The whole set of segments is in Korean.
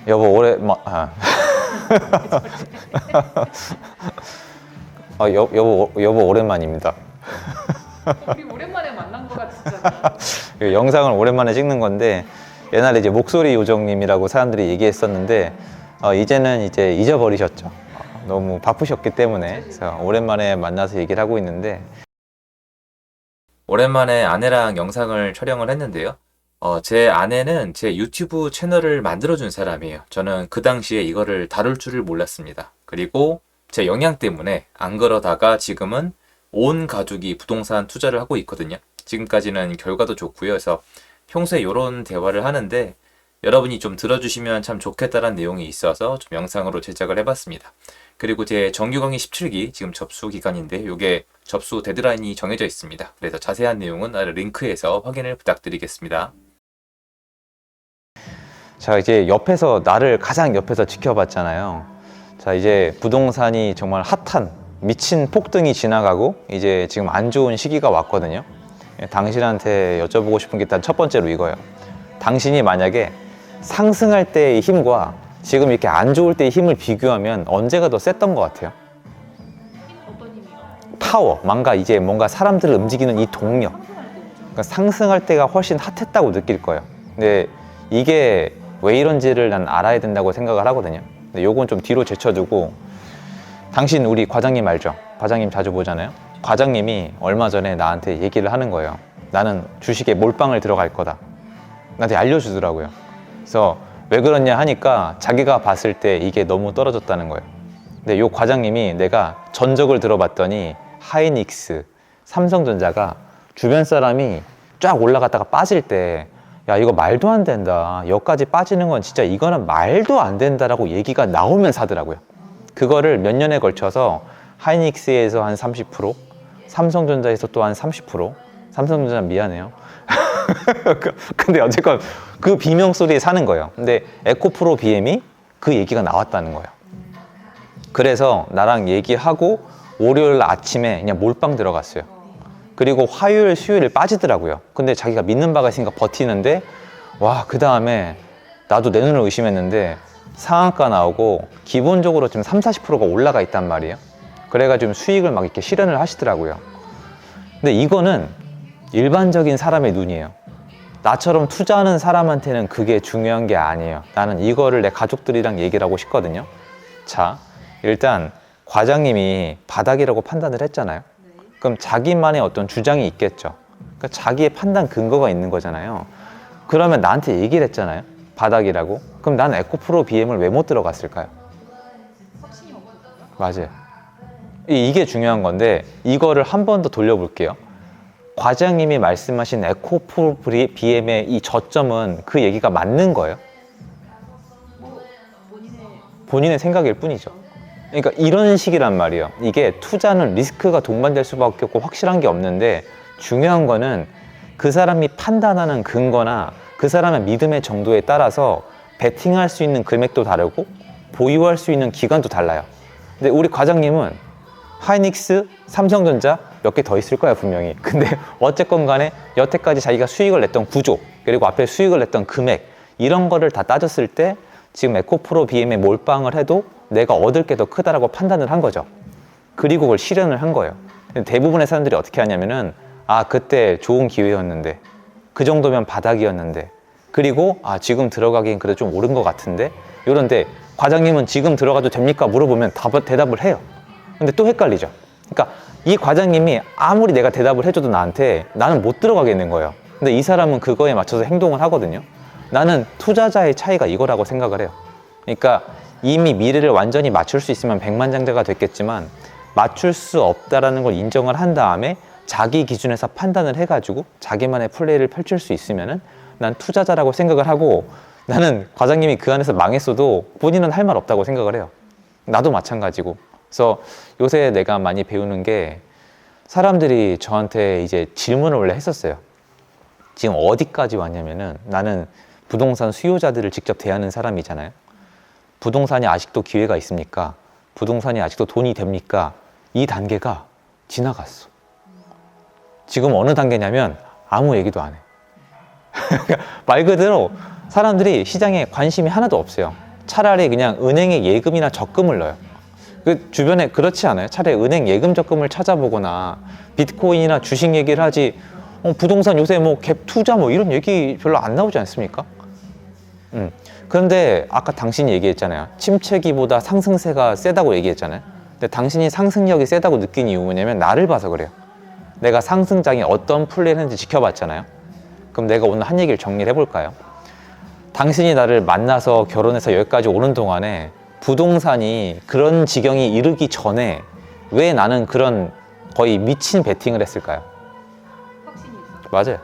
여보 여보 오랜만입니다. 우리 오랜만에 만난 거 같았잖아. 영상을 오랜만에 찍는 건데 옛날에 이제 목소리 요정님이라고 사람들이 얘기했었는데 이제는 이제 잊어버리셨죠. 너무 바쁘셨기 때문에. 그래서 오랜만에 만나서 얘기를 하고 있는데, 오랜만에 아내랑 영상을 촬영을 했는데요. 제 아내는 제 유튜브 채널을 만들어준 사람이에요. 저는 그 당시에 이거를 다룰 줄을 몰랐습니다. 그리고 제 역량 때문에 안 그러다가 지금은 온 가족이 부동산 투자를 하고 있거든요. 지금까지는 결과도 좋고요. 그래서 평소에 이런 대화를 하는데 여러분이 좀 들어주시면 참 좋겠다라는 내용이 있어서 좀 영상으로 제작을 해봤습니다. 그리고 제 정규 강의 17기 지금 접수 기간인데 이게 접수 데드라인이 정해져 있습니다. 그래서 자세한 내용은 아래 링크에서 확인을 부탁드리겠습니다. 자, 이제 나를 가장 옆에서 지켜봤잖아요. 자, 이제 부동산이 정말 핫한 미친 폭등이 지나가고 이제 지금 안 좋은 시기가 왔거든요. 당신한테 여쭤보고 싶은 게 일단 첫 번째로 이거예요. 당신이 만약에 상승할 때의 힘과 지금 이렇게 안 좋을 때의 힘을 비교하면 언제가 더 셌던 것 같아요? 어떤 힘이요? 파워, 뭔가 사람들을 움직이는 이 동력. 그러니까 상승할 때가 훨씬 핫했다고 느낄 거예요. 근데 이게 왜 이런지를 난 알아야 된다고 생각을 하거든요. 근데 요건 좀 뒤로 제쳐두고, 당신 우리 과장님 알죠? 과장님 자주 보잖아요. 과장님이 얼마 전에 나한테 얘기를 하는 거예요. 나는 주식에 몰빵을 들어갈 거다. 나한테 알려주더라고요. 그래서 왜 그러냐 하니까 자기가 봤을 때 이게 너무 떨어졌다는 거예요. 근데 요 과장님이 내가 전적을 들어봤더니 하이닉스, 삼성전자가 주변 사람이 쫙 올라갔다가 빠질 때, 야, 이거 말도 안 된다. 여기까지 빠지는 건 진짜 이거는 말도 안 된다라고 얘기가 나오면 사더라고요. 그거를 몇 년에 걸쳐서 하이닉스에서 한 30%, 삼성전자에서 또 한 30%, 삼성전자 미안해요. 근데 어쨌건 그 비명소리에 사는 거예요. 근데 에코프로 BM이 그 얘기가 나왔다는 거예요. 그래서 나랑 얘기하고 월요일 아침에 그냥 몰빵 들어갔어요. 그리고 화요일, 수요일 빠지더라고요. 근데 자기가 믿는 바가 있으니까 버티는데, 와, 그 다음에 나도 내 눈을 의심했는데 상한가 나오고 기본적으로 지금 30-40%가 올라가 있단 말이에요. 그래가지고 수익을 막 이렇게 실현을 하시더라고요. 근데 이거는 일반적인 사람의 눈이에요. 나처럼 투자하는 사람한테는 그게 중요한 게 아니에요. 나는 이거를 내 가족들이랑 얘기를 하고 싶거든요. 자, 일단 과장님이 바닥이라고 판단을 했잖아요. 그럼 자기만의 어떤 주장이 있겠죠. 그러니까 자기의 판단 근거가 있는 거잖아요. 그러면 나한테 얘기를 했잖아요. 바닥이라고. 그럼 난 에코프로 BM을 왜 못 들어갔을까요? 확신이 없었어요? 맞아요. 이게 중요한 건데, 이거를 한 번 더 돌려볼게요. 과장님이 말씀하신 에코프로 BM의 이 저점은 그 얘기가 맞는 거예요? 뭐 본인의 생각일 뿐이죠. 그러니까 이런 식이란 말이에요. 이게 투자는 리스크가 동반될 수밖에 없고 확실한 게 없는데, 중요한 거는 그 사람이 판단하는 근거나 그 사람의 믿음의 정도에 따라서 베팅할 수 있는 금액도 다르고 보유할 수 있는 기간도 달라요. 근데 우리 과장님은 하이닉스, 삼성전자 몇 개 더 있을 거야 분명히. 근데 어쨌건 간에 여태까지 자기가 수익을 냈던 구조, 그리고 앞에 수익을 냈던 금액, 이런 거를 다 따졌을 때 지금 에코프로 BM에 몰빵을 해도 내가 얻을 게 더 크다라고 판단을 한 거죠. 그리고 그걸 실현을 한 거예요. 근데 대부분의 사람들이 어떻게 하냐면은, 아, 그때 좋은 기회였는데, 그 정도면 바닥이었는데, 그리고 아, 지금 들어가기엔 그래도 좀 오른 것 같은데, 이런데 과장님은 지금 들어가도 됩니까? 물어보면 대답을 해요. 근데 또 헷갈리죠. 그러니까 이 과장님이 아무리 내가 대답을 해줘도 나는 못 들어가겠는 거예요. 근데 이 사람은 그거에 맞춰서 행동을 하거든요. 나는 투자자의 차이가 이거라고 생각을 해요. 그러니까 이미 미래를 완전히 맞출 수 있으면 백만장자가 됐겠지만, 맞출 수 없다라는 걸 인정을 한 다음에 자기 기준에서 판단을 해가지고 자기만의 플레이를 펼칠 수 있으면은 난 투자자라고 생각을 하고, 나는 과장님이 그 안에서 망했어도 본인은 할 말 없다고 생각을 해요. 나도 마찬가지고. 그래서 요새 내가 많이 배우는 게, 사람들이 저한테 이제 질문을 원래 했었어요. 지금 어디까지 왔냐면은, 나는 부동산 수요자들을 직접 대하는 사람이잖아요. 부동산이 아직도 기회가 있습니까? 부동산이 아직도 돈이 됩니까? 이 단계가 지나갔어. 지금 어느 단계냐면 아무 얘기도 안 해. 말 그대로 사람들이 시장에 관심이 하나도 없어요. 차라리 그냥 은행에 예금이나 적금을 넣어요. 그 주변에 그렇지 않아요? 차라리 은행 예금 적금을 찾아보거나 비트코인이나 주식 얘기를 하지, 부동산 요새 뭐 갭 투자 뭐 이런 얘기 별로 안 나오지 않습니까? 그런데 아까 당신이 얘기했잖아요. 침체기보다 상승세가 세다고 얘기했잖아요. 근데 당신이 상승력이 세다고 느낀 이유 뭐냐면 나를 봐서 그래요. 내가 상승장에 어떤 플레이를 했는지 지켜봤잖아요. 그럼 내가 오늘 한 얘기를 정리를 해볼까요? 당신이 나를 만나서 결혼해서 여기까지 오는 동안에 부동산이 그런 지경이 이르기 전에 왜 나는 그런 거의 미친 베팅을 했을까요? 확신이 있어. 맞아요.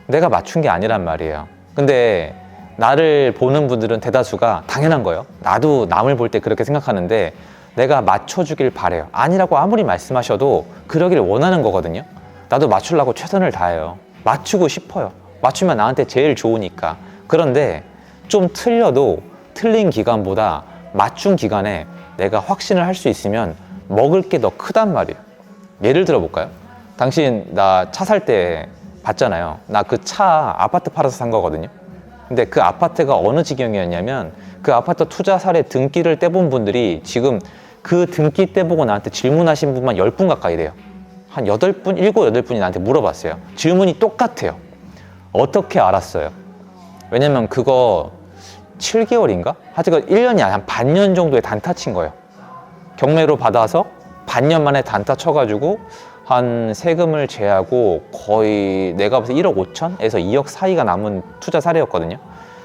내가 맞춘 게 아니란 말이에요. 근데 나를 보는 분들은 대다수가 당연한 거예요. 나도 남을 볼 때 그렇게 생각하는데 내가 맞춰주길 바래요. 아니라고 아무리 말씀하셔도 그러길 원하는 거거든요. 나도 맞추려고 최선을 다해요. 맞추고 싶어요. 맞추면 나한테 제일 좋으니까. 그런데 좀 틀려도 틀린 기간보다 맞춘 기간에 내가 확신을 할 수 있으면 먹을 게 더 크단 말이에요. 예를 들어 볼까요? 당신 나 차 살 때 봤잖아요. 나 그 차 아파트 팔아서 산 거거든요. 근데 그 아파트가 어느 지경이었냐면 그 아파트 투자 사례 등기를 떼본 분들이 지금 그 등기 떼보고 나한테 질문하신 분만 10분 가까이 돼요. 한 8분, 7, 8분이 나한테 물어봤어요. 질문이 똑같아요. 어떻게 알았어요? 왜냐면 그거 7개월인가? 하여튼 1년이 아니라 한 반년 정도의 단타 친 거예요. 경매로 받아서 반년 만에 단타 쳐가지고 한 세금을 제하고 거의 내가 봐서 1억 5천에서 2억 사이가 남은 투자 사례였거든요.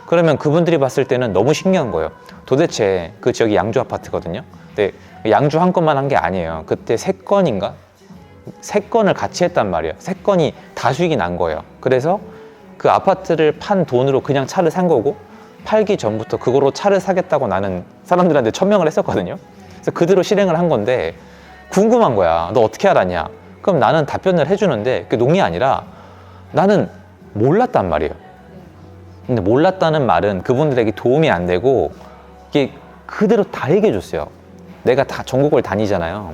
그러면 그분들이 봤을 때는 너무 신기한 거예요. 도대체 그 지역이 양주 아파트거든요. 근데 양주 한 건만 한 게 아니에요. 그때 3건인가? 3건을 같이 했단 말이에요. 3건이 다 수익이 난 거예요. 그래서 그 아파트를 판 돈으로 그냥 차를 산 거고 팔기 전부터 그거로 차를 사겠다고 나는 사람들한테 천명을 했었거든요. 그래서 그대로 실행을 한 건데 궁금한 거야. 너 어떻게 알았냐? 그럼 나는 답변을 해주는데 그게 농이 아니라 나는 몰랐단 말이에요. 근데 몰랐다는 말은 그분들에게 도움이 안 되고 이게 그대로 다 얘기해 줬어요. 내가 다 전국을 다니잖아요.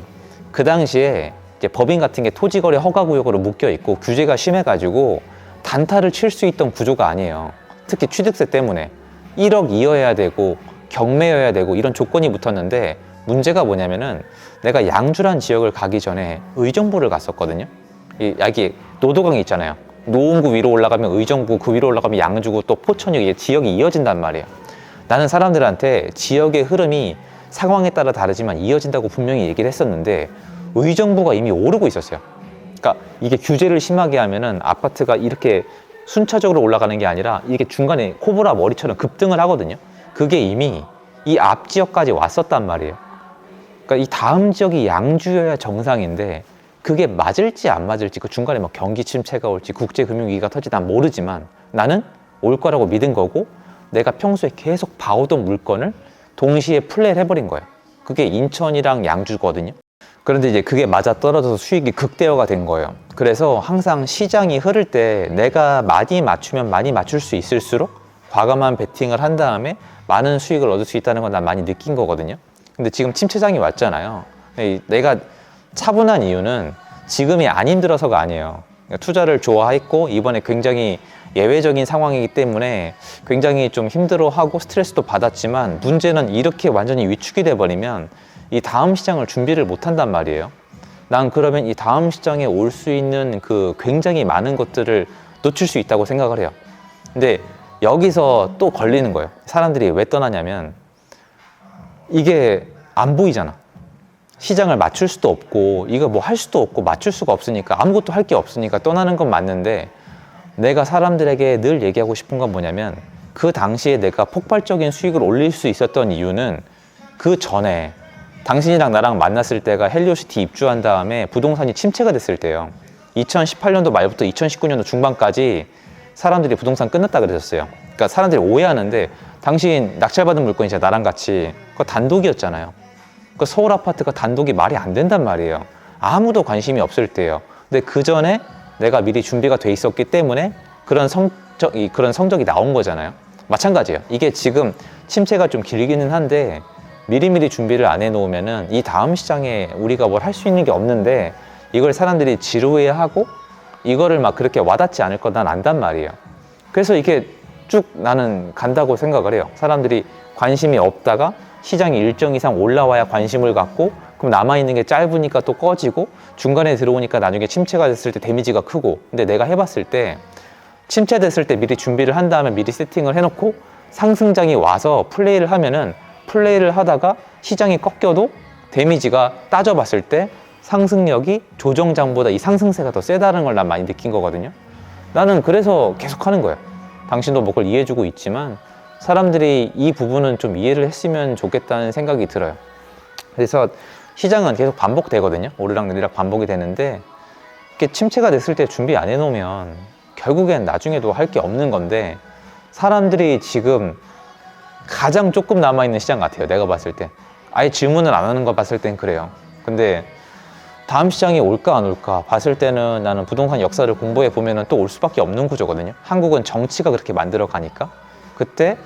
그 당시에 이제 법인 같은 게 토지거래 허가구역으로 묶여 있고 규제가 심해가지고 단타를 칠 수 있던 구조가 아니에요. 특히 취득세 때문에 1억 이어야 되고 경매여야 되고 이런 조건이 붙었는데 문제가 뭐냐면은 내가 양주란 지역을 가기 전에 의정부를 갔었거든요. 여기 노도강이 있잖아요. 노원구 위로 올라가면 의정부, 그 위로 올라가면 양주고 또 포천역, 이게 지역이 이어진단 말이에요. 나는 사람들한테 지역의 흐름이 상황에 따라 다르지만 이어진다고 분명히 얘기를 했었는데 의정부가 이미 오르고 있었어요. 그러니까 이게 규제를 심하게 하면은 아파트가 이렇게 순차적으로 올라가는 게 아니라 이렇게 중간에 코브라 머리처럼 급등을 하거든요. 그게 이미 이 앞 지역까지 왔었단 말이에요. 그러니까 이 다음 지역이 양주여야 정상인데 그게 맞을지 안 맞을지, 그 중간에 뭐 경기 침체가 올지 국제금융위기가 터질지 난 모르지만 나는 올 거라고 믿은 거고 내가 평소에 계속 봐오던 물건을 동시에 플레이를 해버린 거예요. 그게 인천이랑 양주거든요. 그런데 이제 그게 맞아 떨어져서 수익이 극대화가 된 거예요. 그래서 항상 시장이 흐를 때 내가 많이 맞추면 많이 맞출 수 있을수록 과감한 베팅을 한 다음에 많은 수익을 얻을 수 있다는 건 난 많이 느낀 거거든요. 근데 지금 침체장이 왔잖아요. 내가 차분한 이유는 지금이 안 힘들어서가 아니에요. 투자를 좋아했고 이번에 굉장히 예외적인 상황이기 때문에 굉장히 좀 힘들어하고 스트레스도 받았지만 문제는 이렇게 완전히 위축이 돼버리면 이 다음 시장을 준비를 못 한단 말이에요. 난 그러면 이 다음 시장에 올 수 있는 그 굉장히 많은 것들을 놓칠 수 있다고 생각을 해요. 근데 여기서 또 걸리는 거예요. 사람들이 왜 떠나냐면 이게 안 보이잖아. 시장을 맞출 수도 없고 이거 뭐 할 수도 없고 맞출 수가 없으니까 아무것도 할 게 없으니까 떠나는 건 맞는데 내가 사람들에게 늘 얘기하고 싶은 건 뭐냐면 그 당시에 내가 폭발적인 수익을 올릴 수 있었던 이유는 그 전에 당신이랑 나랑 만났을 때가 헬리오시티 입주한 다음에 부동산이 침체가 됐을 때예요. 2018년도 말부터 2019년도 중반까지 사람들이 부동산 끝났다 그랬었어요. 그러니까 사람들이 오해하는데 당신 낙찰받은 물건이잖아. 나랑 같이 그거 단독이었잖아요. 그 서울 아파트가 단독이 말이 안 된단 말이에요. 아무도 관심이 없을 때예요. 근데 그 전에 내가 미리 준비가 돼 있었기 때문에 그런 성적이 나온 거잖아요. 마찬가지예요. 이게 지금 침체가 좀 길기는 한데 미리미리 준비를 안 해놓으면은 이 다음 시장에 우리가 뭘 할 수 있는 게 없는데 이걸 사람들이 지루해하고 이거를 막 그렇게 와닿지 않을 거 난 안단 말이에요. 그래서 이게 쭉 나는 간다고 생각을 해요. 사람들이 관심이 없다가 시장이 일정 이상 올라와야 관심을 갖고, 그럼 남아있는 게 짧으니까 또 꺼지고, 중간에 들어오니까 나중에 침체가 됐을 때 데미지가 크고. 근데 내가 해봤을 때 침체됐을 때 미리 준비를 한 다음에 미리 세팅을 해놓고 상승장이 와서 플레이를 하면은, 플레이를 하다가 시장이 꺾여도 데미지가 따져봤을 때 상승력이 조정장보다 이 상승세가 더 세다는 걸 난 많이 느낀 거거든요. 나는 그래서 계속 하는 거예요. 당신도 뭐 그걸 이해해주고 있지만 사람들이 이 부분은 좀 이해를 했으면 좋겠다는 생각이 들어요. 그래서 시장은 계속 반복되거든요. 오르락내리락 반복이 되는데, 이렇게 침체가 됐을 때 준비 안 해놓으면 결국엔 나중에도 할 게 없는 건데, 사람들이 지금 가장 조금 남아있는 시장 같아요. 내가 봤을 때. 아예 질문을 안 하는 거 봤을 땐 그래요. 근데 다음 시장이 올까 안 올까 봤을 때는 나는 부동산 역사를 공부해 보면은 또 올 수밖에 없는 구조거든요. 한국은 정치가 그렇게 만들어 가니까. 그때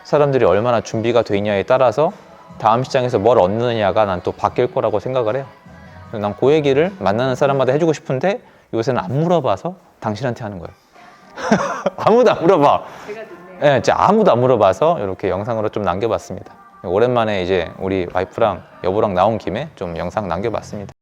사람들이 얼마나 준비가 돼 있냐에 따라서 다음 시장에서 뭘 얻느냐가 난 또 바뀔 거라고 생각을 해요. 난 그 얘기를 만나는 사람마다 해주고 싶은데 요새는 안 물어봐서 당신한테 하는 거예요. 아무도 안 물어봐. 제가 듣네요. 네, 진짜 아무도 안 물어봐서 이렇게 영상으로 좀 남겨봤습니다. 오랜만에 이제 우리 와이프랑 여보랑 나온 김에 좀 영상 남겨봤습니다.